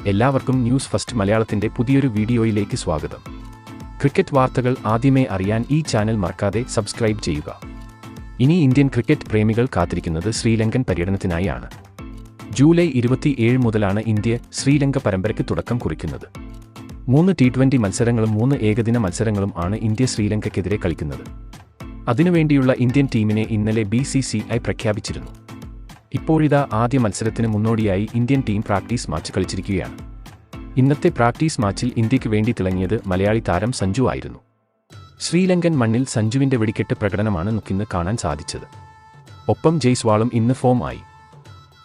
എല്ലാവർക്കും news first മലയാളത്തിന്റെ പുതിയൊരു വീഡിയോയിലേക്ക് സ്വാഗതം. ക്രിക്കറ്റ് വാർത്തകൾ ആദ്യമേ അറിയാൻ ഈ ചാനൽ മറക്കാതെ സബ്സ്ക്രൈബ് ചെയ്യുക. ഇനി ഇന്ത്യൻ ക്രിക്കറ്റ് പ്രേമികൾ കാത്തിരിക്കുന്നത് ശ്രീലങ്കൻ പര്യടനത്തിനായാണ്. ജൂലൈ 27 മുതലാണ് ഇന്ത്യ ശ്രീലങ്ക പരമ്പരയ്ക്ക് തുടക്കം കുറിക്കുന്നത്. 3 T20 മത്സരങ്ങളും 3 ഏകദിന മത്സരങ്ങളും ആണ് ഇന്ത്യ ശ്രീലങ്കയ്ക്കെതിരെ കളിക്കുന്നത്. അതിനുവേണ്ടിയുള്ള ഇന്ത്യൻ ടീമിനെ ഇന്നലെ BCCI പ്രഖ്യാപിച്ചിരുന്നു. ഇപ്പോഴിതാ ആദ്യ മത്സരത്തിന് മുന്നോടിയായി ഇന്ത്യൻ ടീം പ്രാക്ടീസ് മാച്ച് കളിച്ചിരിക്കുകയാണ്. ഇന്നത്തെ പ്രാക്ടീസ് മാച്ചിൽ ഇന്ത്യക്ക് വേണ്ടി തിളങ്ങിയത് മലയാളി താരം സഞ്ജു ആയിരുന്നു. ശ്രീലങ്കൻ മണ്ണിൽ സഞ്ജുവിന്റെ വെടിക്കെട്ട് പ്രകടനമാണ് നമുക്കിന്ന് കാണാൻ സാധിച്ചത്. ഒപ്പം ജയ്സ്വാളും ഇന്ന് ഫോം ആയി.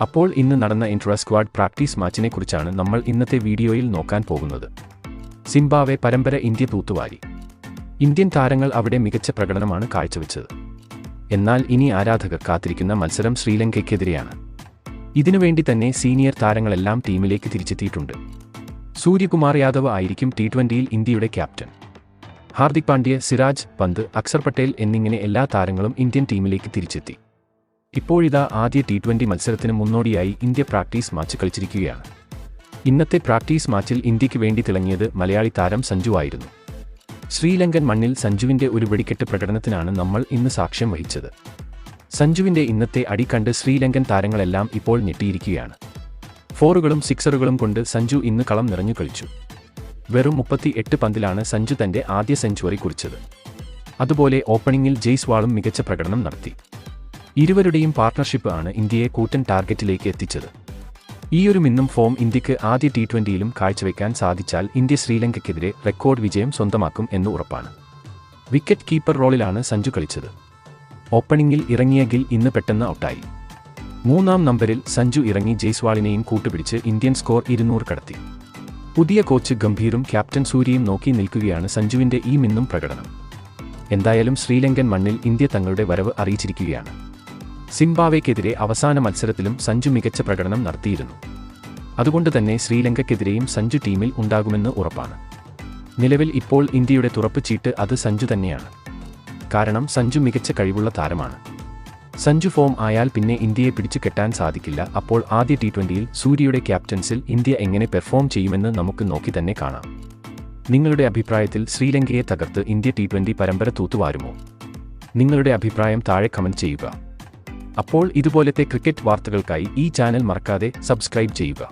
അപ്പോൾ ഇന്ന് നടന്ന ഇന്റർ സ്ക്വാഡ് പ്രാക്ടീസ് മാച്ചിനെ കുറിച്ചാണ് നമ്മൾ ഇന്നത്തെ വീഡിയോയിൽ നോക്കാൻ പോകുന്നത്. സിംബാബ്വെ പരമ്പര ഇന്ത്യ തൂത്തുവാരി. ഇന്ത്യൻ താരങ്ങൾ അവിടെ മികച്ച പ്രകടനമാണ് കാഴ്ചവെച്ചത്. എന്നാൽ ഇനി ആരാധകർ കാത്തിരിക്കുന്ന മത്സരം ശ്രീലങ്കയ്ക്കെതിരെയാണ്. ഇതിനുവേണ്ടി തന്നെ സീനിയർ താരങ്ങളെല്ലാം ടീമിലേക്ക് തിരിച്ചെത്തിയിട്ടുണ്ട്. സൂര്യകുമാർ യാദവ് ആയിരിക്കും T20യിൽ ഇന്ത്യയുടെ ക്യാപ്റ്റൻ. ഹാർദിക് പാണ്ഡ്യ, സിറാജ്, പന്ത്, അക്സർ പട്ടേൽ എന്നിങ്ങനെ എല്ലാ താരങ്ങളും ഇന്ത്യൻ ടീമിലേക്ക് തിരിച്ചെത്തി. ഇപ്പോഴിതാ ആദ്യ T20 മത്സരത്തിന് മുന്നോടിയായി ഇന്ത്യ പ്രാക്ടീസ് മാച്ച് കളിച്ചിരിക്കുകയാണ്. ഇന്നത്തെ പ്രാക്ടീസ് മാച്ചിൽ ഇന്ത്യക്ക് വേണ്ടി തിളങ്ങിയത് മലയാളി താരം സഞ്ജു ആയിരുന്നു. ശ്രീലങ്കൻ മണ്ണിൽ സഞ്ജുവിന്റെ ഒരു വെടിക്കെട്ട് പ്രകടനത്തിനാണ് നമ്മൾ ഇന്ന് സാക്ഷ്യം വഹിച്ചത്. സഞ്ജുവിന്റെ ഇന്നത്തെ അടി കണ്ട് ശ്രീലങ്കൻ താരങ്ങളെല്ലാം ഇപ്പോൾ ഞെട്ടിയിരിക്കുകയാണ്. 4കളും 6റുകളും കൊണ്ട് സഞ്ജു ഇന്ന് കളം നിറഞ്ഞു കളിച്ചു. വെറും 38 പന്തിലാണ് സഞ്ജു തന്റെ ആദ്യ സെഞ്ചുറി കുറിച്ചത്. അതുപോലെ ഓപ്പണിംഗിൽ ജയ്സ്വാളും മികച്ച പ്രകടനം നടത്തി. ഇരുവരുടെയും പാർട്ണർഷിപ്പ് ആണ് ഇന്ത്യയെ കൂറ്റൻ ടാർഗറ്റിലേക്ക് എത്തിച്ചത്. ഈയൊരു മിന്നും ഫോം ഇന്ത്യക്ക് ആദ്യ T20യിലും കാഴ്ചവെക്കാൻ സാധിച്ചാൽ ഇന്ത്യ ശ്രീലങ്കയ്ക്കെതിരെ റെക്കോർഡ് വിജയം സ്വന്തമാക്കും എന്ന് ഉറപ്പാണ്. വിക്കറ്റ് കീപ്പർ റോളിലാണ് സഞ്ജു കളിച്ചത്. ഓപ്പണിംഗിൽ ഇറങ്ങിയ ഗിൽ ഇന്ന് പെട്ടെന്ന് ഔട്ടായി. 3ാം നമ്പരിൽ സഞ്ജു ഇറങ്ങി ജയ്സ്വാളിനെയും കൂട്ടുപിടിച്ച് ഇന്ത്യൻ സ്കോർ 200 കടത്തി. പുതിയ കോച്ച് ഗംഭീറും ക്യാപ്റ്റൻ സൂര്യയും നോക്കി നിൽക്കുകയാണ് സഞ്ജുവിന്റെ ഈ മിന്നും പ്രകടനം. എന്തായാലും ശ്രീലങ്കൻ മണ്ണിൽ ഇന്ത്യ തങ്ങളുടെ വരവ് അറിയിച്ചിരിക്കുകയാണ്. സിംബാബ്വെക്കെതിരെ അവസാന മത്സരത്തിലും സഞ്ജു മികച്ച പ്രകടനം നടത്തിയിരുന്നു. അതുകൊണ്ട് തന്നെ ശ്രീലങ്കയ്ക്കെതിരെയും സഞ്ജു ടീമിൽ ഉണ്ടാകുമെന്ന് ഉറപ്പാണ്. നിലവിൽ ഇപ്പോൾ ഇന്ത്യയുടെ തുറപ്പ് ചീട്ട് അത് സഞ്ജു തന്നെയാണ്. കാരണം സഞ്ജു മികച്ച കഴിവുള്ള താരമാണ്. സഞ്ജു ഫോം ആയാൽ പിന്നെ ഇന്ത്യയെ പിടിച്ചു കെട്ടാൻ സാധിക്കില്ല. അപ്പോൾ ആദ്യ T20യിൽ സൂര്യയുടെ ക്യാപ്റ്റൻസിൽ ഇന്ത്യ എങ്ങനെ പെർഫോം ചെയ്യുമെന്ന് നമുക്ക് നോക്കി തന്നെ കാണാം. നിങ്ങളുടെ അഭിപ്രായത്തിൽ ശ്രീലങ്കയെ തകർത്ത് ഇന്ത്യ T20 പരമ്പര തൂത്തുവാരുമോ? നിങ്ങളുടെ അഭിപ്രായം താഴെ കമന്റ് ചെയ്യുക. അപ്പോൾ ഇതുപോലത്തെ ക്രിക്കറ്റ് വാർത്തകൾക്കായി ഈ ചാനൽ മറക്കാതെ സബ്സ്ക്രൈബ് ചെയ്യുക.